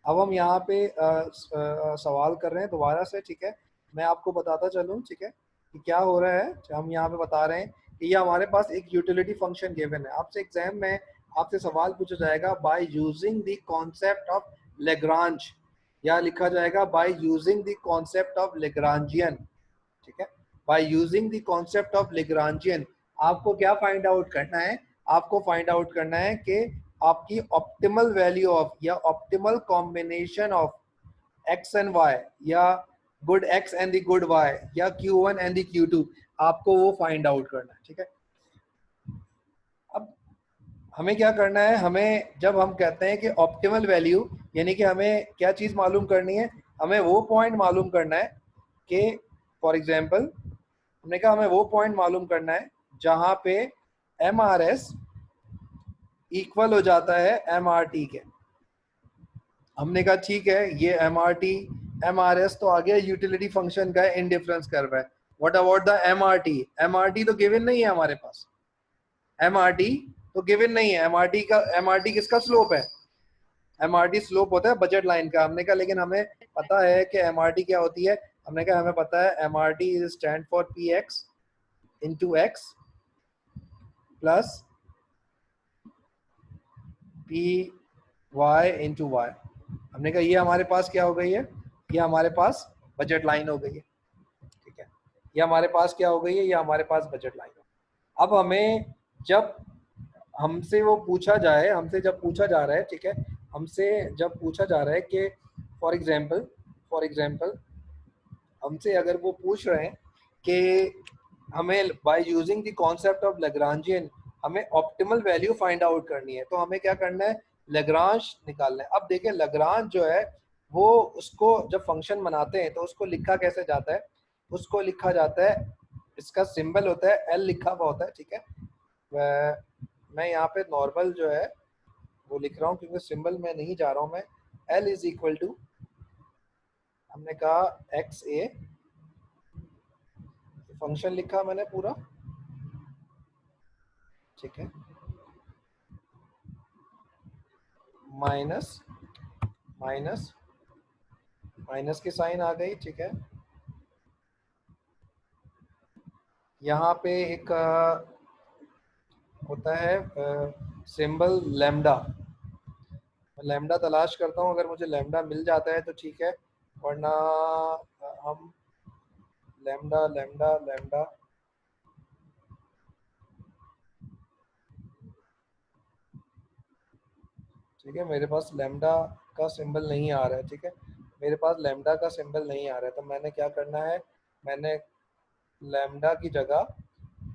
अब हम यहाँ पे सवाल कर रहे हैं दोबारा से, ठीक है। मैं आपको बताता चलूँ, ठीक है, कि क्या हो रहा है। हम यहाँ पे बता रहे हैं कि ये हमारे पास एक यूटिलिटी फंक्शन गिवन है। आपसे एग्जाम में आपसे सवाल पूछा जाएगा by using the concept of Lagrange, या लिखा जाएगा by using the concept of Lagrangian, ठीक है। By using the concept of Lagrangian आपको क्या फाइंड आउट करना है? आपको फाइंड आउट करना है कि आपकी ऑप्टिमल वैल्यू ऑफ या optimal combination of X and Y, या good X and the good Y, या Q1 एंड द Q2, आपको वो फाइंड आउट करना है, ठीक है। अब हमें क्या करना है, हमें जब हम कहते हैं कि ऑप्टिमल वैल्यू, यानी कि हमें क्या चीज़ मालूम करनी है, हमें वो पॉइंट मालूम करना है कि फॉर एग्जांपल हमने कहा हमें वो पॉइंट मालूम करना है जहां पे MRS इक्वल हो जाता है MRT के। हमने कहा ठीक है, ये MRS तो आ गया यूटिलिटी फंक्शन का इंडिफरेंस कर्व है। व्हाट अबाउट द MRT तो गिवन नहीं है हमारे पास। MRT तो गिवन नहीं है। MRT किसका स्लोप है? MRT स्लोप होता है बजट लाइन का। हमने कहा लेकिन हमें पता है कि MRT क्या होती है। हमने कहा हमें पता है MRT is stand for PX into X plus PY into Y. हमने कहा ये हमारे पास क्या हो गई है, ये हमारे पास बजट लाइन हो गई है, ठीक है। ये हमारे पास क्या हो गई है, ये हमारे पास बजट लाइन हो। अब हमें जब हमसे वो पूछा जाए, हमसे जब पूछा जा रहा है, ठीक है, हमसे जब पूछा जा रहा है कि फॉर एग्जांपल हमसे अगर वो पूछ रहे हैं कि हमें by using the concept of Lagrangian हमें ऑप्टिमल वैल्यू फाइंड आउट करनी है, तो हमें क्या करना है, लेग्रांज निकालना है। अब देखिए लेग्रांज जो है वो, उसको जब फंक्शन बनाते हैं तो उसको लिखा कैसे जाता है, उसको लिखा जाता है, इसका सिंबल होता है एल लिखा हुआ होता है, ठीक है। मैं यहाँ पे नॉर्मल जो है वो लिख रहा हूँ क्योंकि सिंबल में नहीं जा रहा हूँ मैं। एल इज इक्वल टू, हमने कहा XA, फंक्शन लिखा मैंने पूरा, ठीक है, माइनस माइनस माइनस की साइन आ गई, ठीक है। यहाँ पे एक होता है सिंबल लैम्डा। लैम्डा तलाश करता हूँ, अगर मुझे लैम्डा मिल जाता है तो ठीक है, वरना हम लैम्डा लैम्डा लैम्डा, ठीक है, मेरे पास लैम्डा का सिंबल नहीं आ रहा है, ठीक है, मेरे पास लैम्डा का सिंबल नहीं आ रहा है। तो मैंने क्या करना है, मैंने लैम्डा की जगह,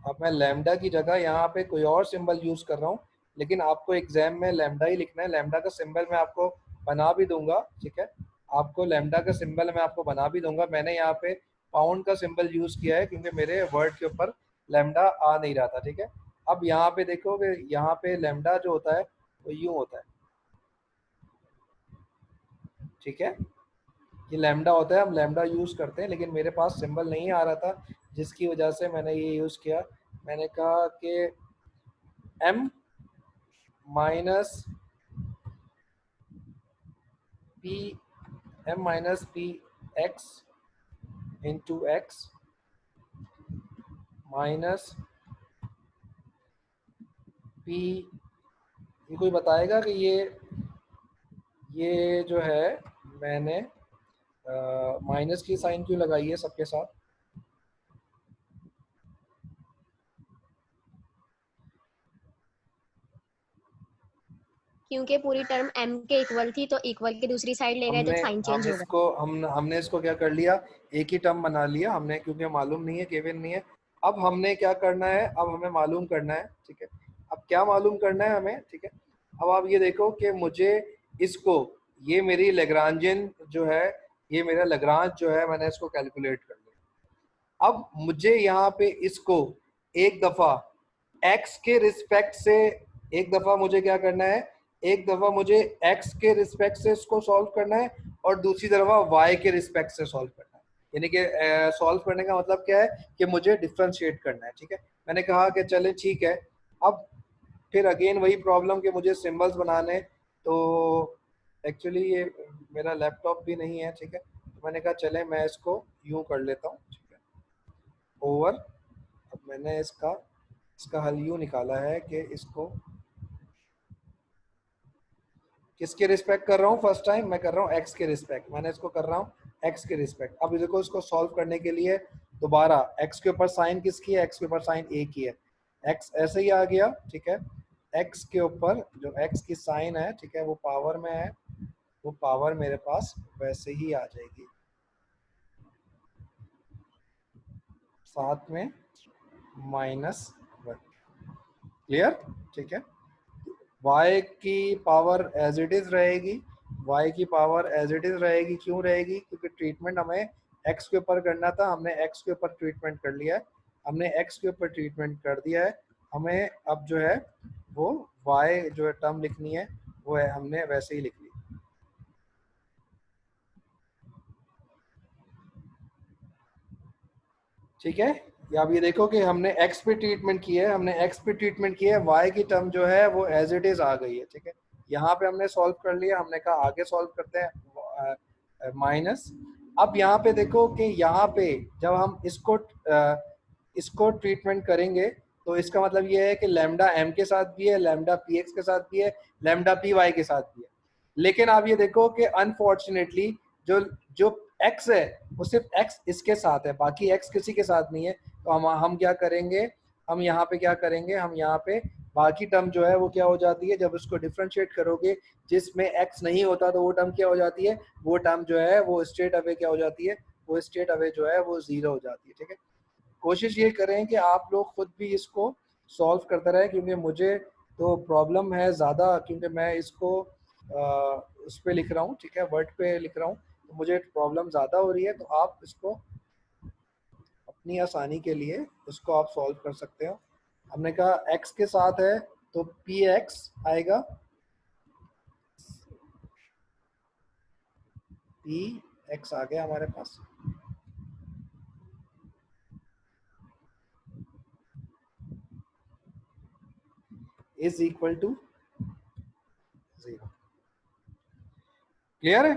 अब मैं लैम्डा की जगह यहाँ पे कोई और सिंबल यूज़ कर रहा हूँ, लेकिन आपको एग्जाम में लैम्डा ही लिखना है। लैम्डा का सिंबल मैं आपको बना भी दूंगा, ठीक है, आपको लैम्डा का सिंबल मैं आपको बना भी दूंगा। मैंने यहाँ पे पाउंड का सिंबल यूज़ किया है क्योंकि मेरे वर्ड के ऊपर लैम्डा आ नहीं रहा था, ठीक है। अब यहाँ पे देखो कि यहाँ पे लैम्डा जो होता है वो यूँ होता है, ठीक है, ये लैम्डा होता है, हम लैम्डा यूज़ करते हैं, लेकिन मेरे पास सिंबल नहीं आ रहा था जिसकी वजह से मैंने ये यूज़ किया। मैंने कहा कि M minus P, M-P into x minus P, ये कोई बताएगा कि ये जो है मैंने माइनस की साइन क्यों लगाई है सबके साथ? क्योंकि पूरी टर्म m के इक्वल थी, तो इक्वल की दूसरी साइड ले गए तो हमने साइन चेंज हम हो गया। इसको हमने इसको क्या कर लिया, एक ही टर्म बना लिया हमने, क्योंकि मालूम नहीं है, गिवन नहीं है। अब हमने क्या करना है, अब हमें मालूम करना है, ठीक है। अब क्या मालूम करना है हमें, ठीक है। अब आप ये देखो कि मुझे इसको, ये मेरी लेग्रांजियन जो है, ये मेरा लेग्रांज जो है, मैंने इसको कैलकुलेट कर लिया। अब मुझे यहाँ पे इसको एक दफ़ा x के रिस्पेक्ट से, एक दफ़ा मुझे क्या करना है, एक दफ़ा मुझे x के रिस्पेक्ट से इसको सॉल्व करना है, और दूसरी दफ़ा y के रिस्पेक्ट से सॉल्व करना है। यानी कि सॉल्व करने का मतलब क्या है कि मुझे डिफ्रेंशिएट करना है, ठीक है। मैंने कहा कि चले ठीक है। अब फिर अगेन वही प्रॉब्लम कि मुझे सिंबल्स बनाने, तो एक्चुअली ये मेरा लैपटॉप भी नहीं है, ठीक है, तो मैंने कहा चले मैं इसको यूं कर लेता हूँ, ठीक है, ओवर। अब मैंने इसका इसका हल यूं निकाला है कि इसको किसके रिस्पेक्ट कर रहा हूँ, फर्स्ट टाइम मैं कर रहा हूँ एक्स के रिस्पेक्ट, मैंने इसको कर रहा हूँ एक्स के रिस्पेक्ट। अब देखो इसको सॉल्व करने के लिए दोबारा एक्स के ऊपर साइन किसकी है, एक्स के ऊपर साइन ए की है, एक्स ऐसे ही आ गया, ठीक है, एक्स के ऊपर जो एक्स की साइन है, ठीक है, वो पावर में है, वो पावर मेरे पास वैसे ही आ जाएगी, साथ में -1। क्लियर, ठीक है। y की पावर एज इट इज रहेगी, y की पावर एज इट इज रहेगी, क्यों रहेगी, क्योंकि ट्रीटमेंट हमें x के ऊपर करना था, हमने x के ऊपर ट्रीटमेंट कर लिया है, हमने x के ऊपर ट्रीटमेंट कर दिया है, हमें अब जो है वो y जो है टर्म लिखनी है, वो है हमने वैसे ही लिख ली। ठीक है, या अब ये देखो कि हमने x पे ट्रीटमेंट किया है, हमने x पे ट्रीटमेंट किया है, y की टर्म जो है वो एज इट इज आ गई है, ठीक है, यहाँ पे हमने सॉल्व कर लिया, हमने कहा आगे सॉल्व करते हैं माइनस। अब यहाँ पे देखो कि यहाँ पे जब हम इसको ट्रीटमेंट करेंगे तो इसका मतलब ये है कि लैम्डा m के साथ भी है, लैम्डा px के साथ भी है, लैम्डा py के साथ भी है, लेकिन आप ये देखो कि अनफॉर्चुनेटली जो जो x है वो सिर्फ x इसके साथ है, बाकी x किसी के साथ नहीं है, तो हम क्या करेंगे, हम यहाँ पे क्या करेंगे, हम यहाँ पे बाकी टर्म जो है वो क्या हो जाती है, जब उसको डिफरेंशिएट करोगे जिसमें x नहीं होता तो वो टर्म क्या हो जाती है, वो टर्म जो है वो स्ट्रेट अवे क्या हो जाती है, वो स्ट्रेट अवे जो है वो 0 हो जाती है। ठीक है, कोशिश ये करें कि आप लोग खुद भी इसको सॉल्व करते रहे, क्योंकि मुझे तो प्रॉब्लम है ज़्यादा, क्योंकि मैं इसको उस पर लिख रहा हूँ, ठीक है, वर्ड पे लिख रहा हूँ, तो मुझे प्रॉब्लम ज़्यादा हो रही है, तो आप इसको अपनी आसानी के लिए उसको आप सॉल्व कर सकते हो। हमने कहा x के साथ है तो px आएगा, px आ गया हमारे पास, इज इक्वल टू 0। क्लियर है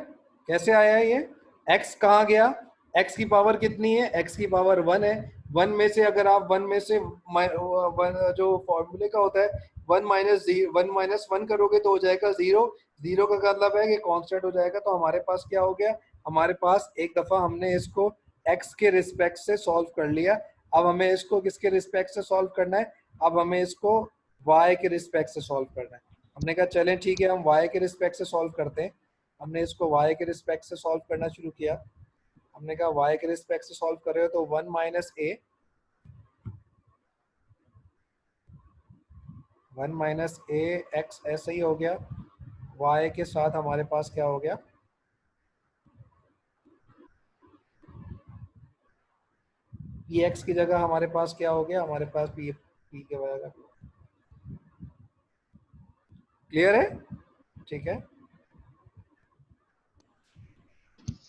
कैसे आया है ये, x कहाँ गया, x की पावर कितनी है, x की पावर 1 है, 1 में से अगर आप 1 में से जो फॉर्मूले का होता है 1 - 1 करोगे तो हो जाएगा 0, 0 का मतलब है कि कांस्टेंट हो जाएगा, तो हमारे पास क्या हो गया, हमारे पास एक दफ़ा हमने इसको x के रिस्पेक्ट से सॉल्व कर लिया, अब हमें इसको किसके रिस्पेक्ट से सॉल्व करना है, अब हमें इसको y के रिस्पेक्ट से सॉल्व करना है। हमने कहा चलें ठीक है हम y के रिस्पेक्ट से सॉल्व करते हैं, हमने इसको y के रिस्पेक्ट से सॉल्व करना शुरू किया, हमने कहा y के रिस्पेक्ट से सॉल्व कर रहे हो तो 1 - a, 1 - a x ऐसे ही हो गया, y के साथ हमारे पास क्या हो गया, px की जगह हमारे पास क्या हो गया, हमारे पास p के बजाय। क्लियर है, ठीक है।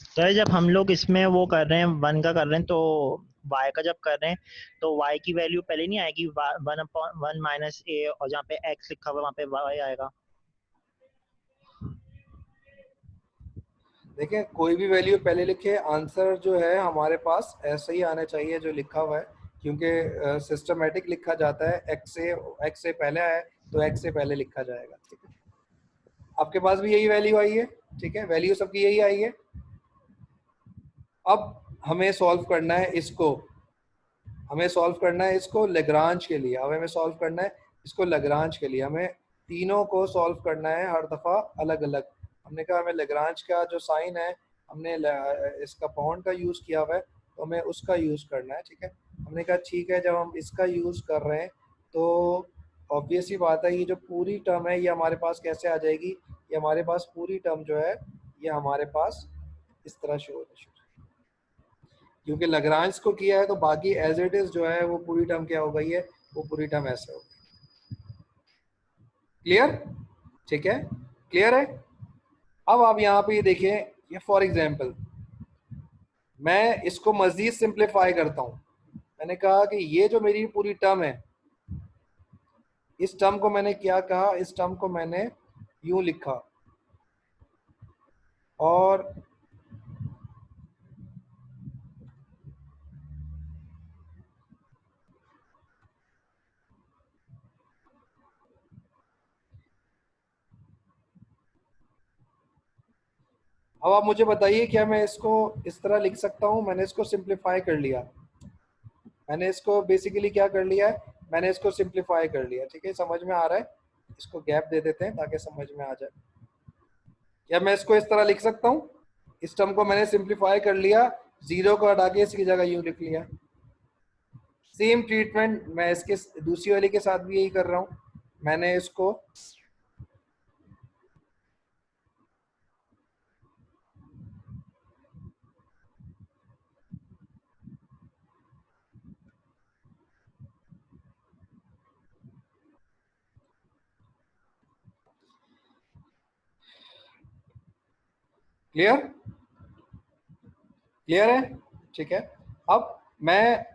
सर जब हम लोग इसमें वो कर रहे हैं 1 का कर रहे हैं तो y का जब कर रहे हैं तो y की वैल्यू पहले नहीं आएगी 1/1 - a, और जहाँ पे x लिखा हुआ वहाँ पे y आएगा। देखें कोई भी वैल्यू पहले लिखे, आंसर जो है हमारे पास ऐसे ही आना चाहिए जो लिखा हुआ है, क्योंकि सिस्टमेटिक लिखा जाता है, x से पहले आए तो x से पहले लिखा जाएगा। ठीक है, आपके पास भी यही वैल्यू आई है, ठीक है, वैल्यू सबकी यही आई है। अब हमें सॉल्व करना है इसको, हमें सॉल्व करना है इसको लेग्रांज के लिए, अब हमें सॉल्व करना है इसको लेग्रांज के लिए, हमें तीनों को सॉल्व करना है हर दफ़ा अलग अलग। हमने कहा हमें लेग्रांज का जो साइन है, हमने इसका पाउंड का यूज़ किया हुआ है, तो हमें उसका यूज़ करना है। ठीक है, हमने कहा ठीक है, जब हम इसका यूज़ कर रहे हैं तो ऑब्वियस ही बात है, ये जो पूरी टर्म है ये हमारे पास कैसे आ जाएगी, ये हमारे पास पूरी टर्म जो है ये हमारे पास इस तरह शो होना शुरू, क्योंकि लग्रांज को किया है तो बाकी एज इट इज जो है वो पूरी टर्म क्या हो गई है, वो पूरी टर्म ऐसे हो गई। क्लियर, ठीक है, क्लियर है। अब आप यहाँ पे ये देखें, ये फॉर एग्जांपल मैं इसको मजीद सिंप्लीफाई करता हूँ, मैंने कहा कि ये जो मेरी पूरी टर्म है, इस टर्म को मैंने क्या कहा, इस टर्म को मैंने यूं लिखा, और अब आप मुझे बताइए क्या मैं इसको इस तरह लिख सकता हूँ? मैंने इसको सिंप्लीफाई कर लिया, मैंने इसको बेसिकली क्या कर लिया है, मैंने इसको सिंप्लीफाई कर लिया। ठीक है, समझ में आ रहा है? इसको गैप दे देते हैं ताकि समझ में आ जाए। या मैं इसको इस तरह लिख सकता हूँ, इस टर्म को मैंने सिंप्लीफाई कर लिया, जीरो को हटा के इसकी जगह यूं लिख लिया। सेम ट्रीटमेंट मैं इसके दूसरी वाली के साथ भी यही कर रहा हूँ। मैंने इसको क्लियर है? ठीक है, अब मैं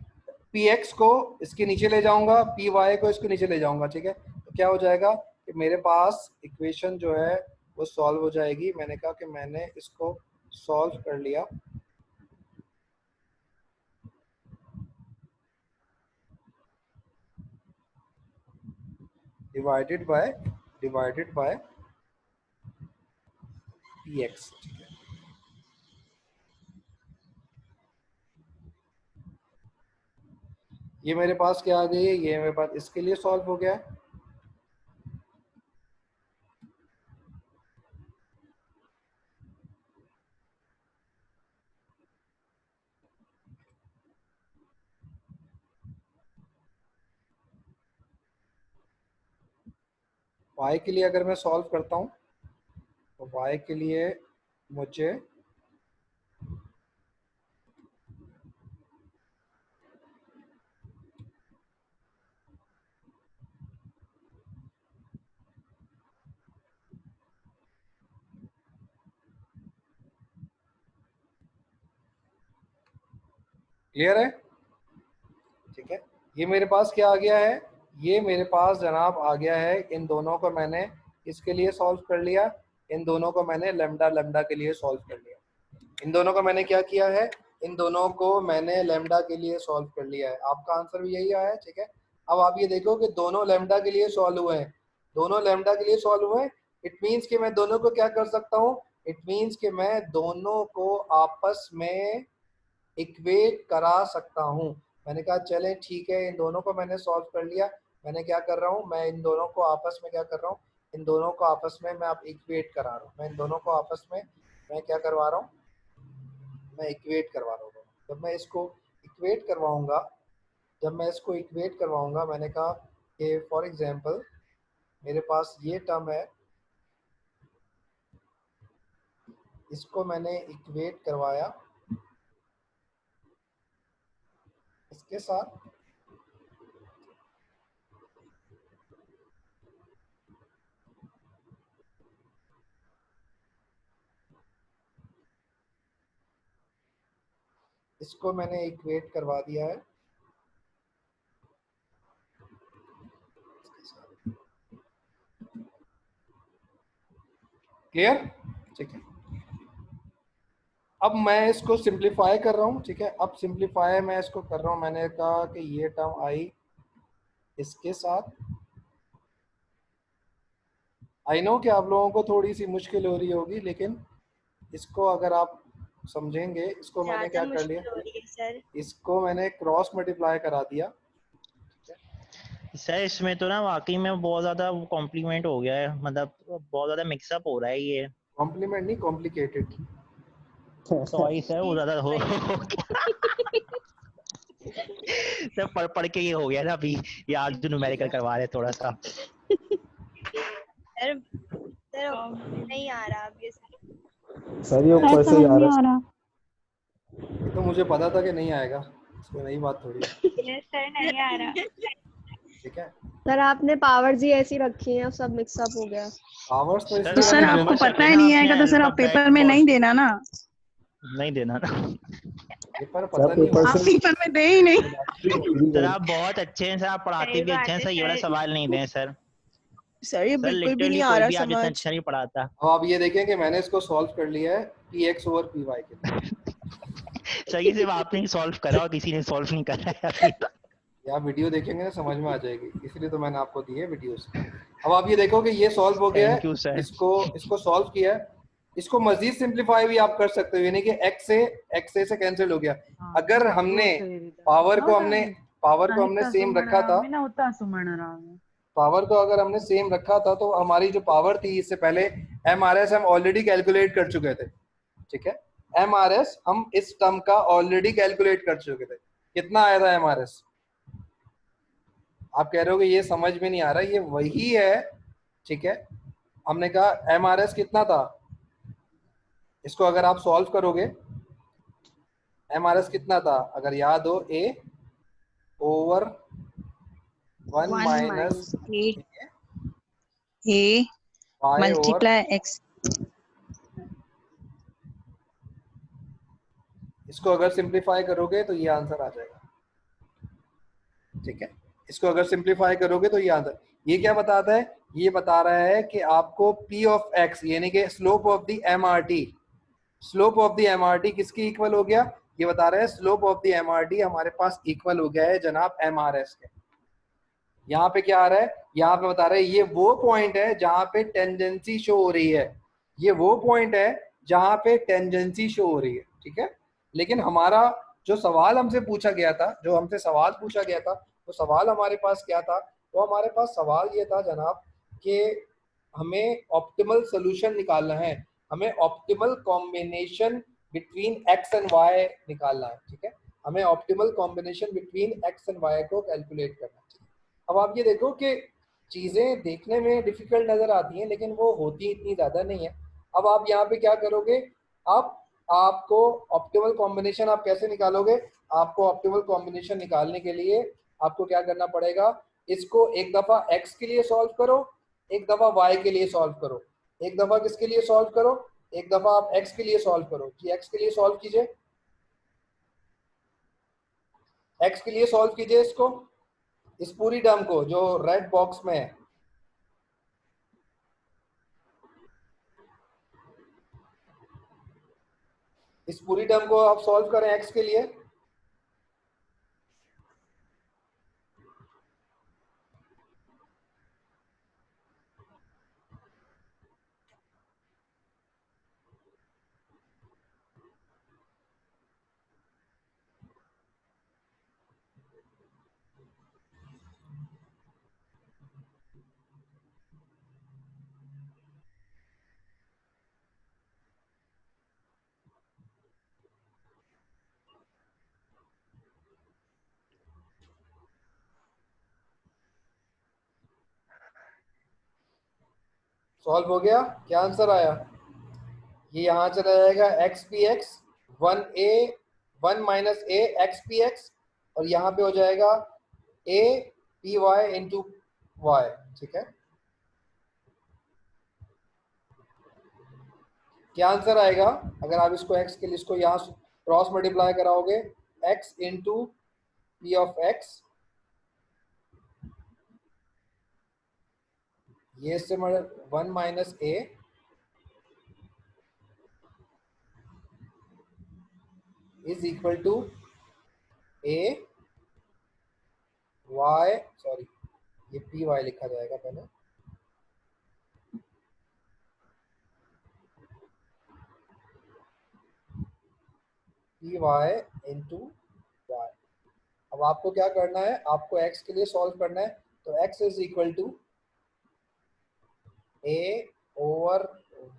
px को इसके नीचे ले जाऊंगा, py को इसके नीचे ले जाऊंगा। ठीक है, तो क्या हो जाएगा कि मेरे पास इक्वेशन जो है वो सॉल्व हो जाएगी। मैंने कहा कि मैंने इसको सॉल्व कर लिया। Divided by px। ठीक है, ये मेरे पास क्या आ गई है, ये मेरे पास इसके लिए सॉल्व हो गया है। y के लिए अगर मैं सॉल्व करता हूँ तो y के लिए मुझे क्लियर है? ठीक है, ये मेरे पास क्या आ गया है, ये मेरे पास जनाब आ गया है, इन दोनों को मैंने इसके लिए सॉल्व कर लिया, इन दोनों को मैंने लैम्डा लैम्डा के लिए सॉल्व कर लिया। इन दोनों को मैंने क्या किया है, इन दोनों को मैंने लैम्डा के लिए सॉल्व कर लिया है। आपका आंसर भी यही आया है। ठीक है, अब आप ये देखो कि दोनों लैम्डा के लिए सॉल्व हुए हैं, दोनों लैम्डा के लिए सॉल्व हुए हैं। इट मीन्स कि मैं दोनों को क्या कर सकता हूँ, इट मीन्स कि मैं दोनों को आपस में इक्वेट करा सकता हूँ। मैंने कहा चलें ठीक है, इन दोनों को मैंने सॉल्व कर लिया। मैंने क्या कर रहा हूँ, मैं इन दोनों को आपस में क्या कर रहा हूँ, इन दोनों को आपस में मैं आप इक्वेट करा रहा हूँ। मैं इन दोनों को आपस में मैं क्या करवा रहा हूँ, मैं इक्वेट करवा रहा हूँ। जब मैं इसको इक्वेट करवाऊंगा, मैंने कहा कि फॉर एग्जांपल मेरे पास ये टर्म है, इसको मैंने इक्वेट करवाया इसके साथ, इसको मैंने इक्वेट करवा दिया है क्लियर? ठीक है, अब मैं इसको सिंप्लीफाई कर रहा हूँ। ठीक है, अब सिंप्लीफाई मैं इसको कर रहा हूँ। मैंने कहा कि ये टर्म आई इसके साथ। आई नो कि आप लोगों को थोड़ी सी मुश्किल हो रही होगी, लेकिन इसको अगर आप समझेंगे, इसको मैंने क्या कर लिया, सर इसको मैंने क्रॉस मल्टीप्लाई करा दिया। सर इसमें तो ना वाकई में बहुत ज्यादा कॉम्प्लीमेंट हो गया है, मतलब बहुत ज्यादा मिक्सअप हो रहा है ये। कॉम्प्लीमेंट नहीं, कॉम्प्लिकेटेड। सॉरी सर, वो ज्यादा हो सर पढ़ के ये हो गया ना अभी, यार जो न्यूमेरिकल करवा रहे थोड़ा सा। सर नहीं आ रहा अब ये सर ये ऊपर से ही आ रहा है। ये तो मुझे पता था कि नहीं आएगा, इसमें नई बात थोड़ी है। सर नहीं आ रहा। ठीक है सर आपने पावर जी ऐसी रखी है, सब मिक्सअप हो गया। पावर्स तो सर, तो सर आपको पता ही नहीं आएगा तो सर आप पेपर में नहीं देना ना, नहीं देना ना। पेपर पता नहीं पेपर होगा। आप पेपर में दे ही नहीं। सर आप बहुत अच्छे हैं सर, आप पढ़ाते भी अच्छे हैं सर, ये वाला सवाल नहीं दें सर। सर ये सर बिल्कुल भी लिटरली नहीं आ कोई रहा भी आज इतना समझ। अच्छा नहीं पढ़ाता। अब आप ये देखें कि मैंने इसको सॉल्व कर लिया है px ओवर py के लिए। सर ये सिर्फ आपने ही सॉल्व करा और किसी ने सॉल्व नहीं करा है अभी। या वीडियो देखेंगे ना समझ में आ जाएगी, इसलिए तो मैंने आपको दी है वीडियोस। अब आप ये देखो कि ये सॉल्व हो गया थैंक है, यू सर। इसको सॉल्व किया है। इसको मजीद सिंप्लीफाई भी आप कर सकते हो, यानी कि x से कैंसिल हो गया। अगर हमने पावर को हमने सेम रखा था, पावर को अगर हमने सेम रखा था तो हमारी जो पावर थी इससे पहले MRS हम ऑलरेडी कैलकुलेट कर चुके थे। ठीक है, MRS हम इस टर्म का ऑलरेडी कैलकुलेट कर चुके थे। कितना आया था MRS? आप कह रहे हो कि ये समझ में नहीं आ रहा, ये वही है। ठीक है, हमने कहा MRS कितना था, इसको अगर आप सॉल्व करोगे MRS कितना था, अगर याद हो A over 1 minus A y over, multiply x. इसको अगर सिंप्लीफाई करोगे तो ये आंसर आ जाएगा। ठीक है, इसको अगर सिंप्लीफाई करोगे तो ये आंसर, ये क्या बताता है, ये बता रहा है कि आपको p ऑफ x यानी कि slope of the MRT, slope of the MRT किसकी इक्वल हो गया, ये बता रहा है स्लोप ऑफ द MRT हमारे पास इक्वल हो गया है जनाब MRS के। यहाँ पे क्या आ रहा है, यहाँ पे बता रहा है ये वो पॉइंट है जहां पे टेंजेंसी शो हो रही है, ये वो पॉइंट है जहां पे टेंजेंसी शो हो रही है। ठीक है, लेकिन हमारा जो सवाल हमसे पूछा गया था, जो हमसे सवाल पूछा गया था, वो सवाल हमारे पास क्या था, वो हमारे पास सवाल ये था जनाब कि हमें ऑप्टिमल सोल्यूशन निकालना है, हमें optimal combination between x and y निकालना है। ठीक है, हमें optimal combination between x and y को कैलकुलेट करना है। अब आप ये देखो कि चीज़ें देखने में डिफिकल्ट नज़र आती हैं लेकिन वो होती इतनी ज़्यादा नहीं है। अब आप यहाँ पे क्या करोगे, आपको ऑप्टिमल कॉम्बिनेशन आप कैसे निकालोगे, आपको ऑप्टिमल कॉम्बिनेशन निकालने के लिए आपको क्या करना पड़ेगा, इसको एक दफ़ा x के लिए सॉल्व करो, एक दफ़ा y के लिए सॉल्व करो, एक दफ़ा किसके लिए सॉल्व करो, एक दफ़ा आप x के लिए सॉल्व करो। कि x के लिए सॉल्व कीजिए, x के लिए सॉल्व कीजिए इसको, इस पूरी टर्म को जो रेड बॉक्स में है, इस पूरी टर्म को आप सॉल्व करें x के लिए। सॉल्व हो गया, क्या आंसर आया, ये यहाँ चला जाएगा x P X 1 minus a x P X, और यहाँ पे हो जाएगा a P Y into Y. ठीक है, क्या आंसर आएगा अगर आप इसको x के लिए इसको यहाँ क्रॉस मल्टीप्लाई कराओगे, x into P of x, ये इससे 1 minus a is equal to a y, sorry ये पी वाई लिखा जाएगा पहले, पी वाई इंटू वाई। अब आपको क्या करना है, आपको x के लिए सॉल्व करना है, तो x is equal to a over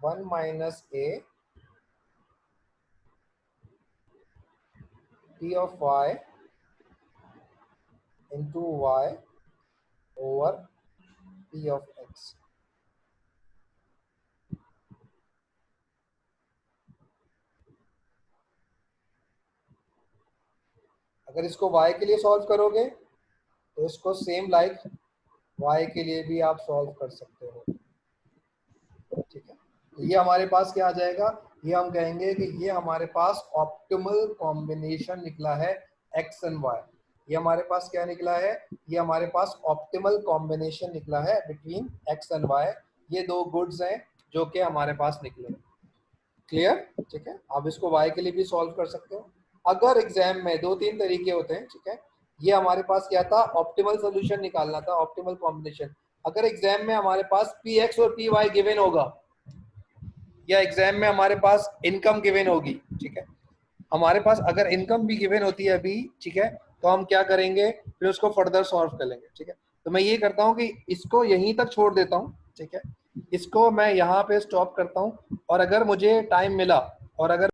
1 minus a p of y into y over p of x। अगर इसको y के लिए सॉल्व करोगे तो इसको सेम लाइक y के लिए भी आप सॉल्व कर सकते हो। ठीक है, तो ये हमारे पास क्या आ जाएगा, ये हम कहेंगे कि ये हमारे पास ऑप्टिमल कॉम्बिनेशन निकला है x एंड y। ये हमारे पास क्या निकला है, ये हमारे पास ऑप्टिमल कॉम्बिनेशन निकला है बिटवीन एक्स एंड वाई। ये दो गुड्स हैं जो कि हमारे पास निकले। क्लियर? ठीक है, आप इसको वाई के लिए भी सॉल्व कर सकते हो। अगर एग्जाम में 2-3 तरीके होते हैं, ठीक है, ये हमारे पास क्या था, ऑप्टिमल सोल्यूशन निकालना था, ऑप्टिमल कॉम्बिनेशन। अगर एग्जाम में हमारे पास पी एक्स और पी वाई गिवन होगा, या एग्जाम में हमारे पास इनकम गिवन होगी, ठीक है, हमारे पास अगर इनकम भी गिवन होती है अभी, ठीक है, तो हम क्या करेंगे, फिर उसको फर्दर सॉल्व कर लेंगे। ठीक है, तो मैं ये करता हूँ कि इसको यहीं तक छोड़ देता हूँ। ठीक है, इसको मैं यहाँ पे स्टॉप करता हूँ, और अगर मुझे टाइम मिला और अगर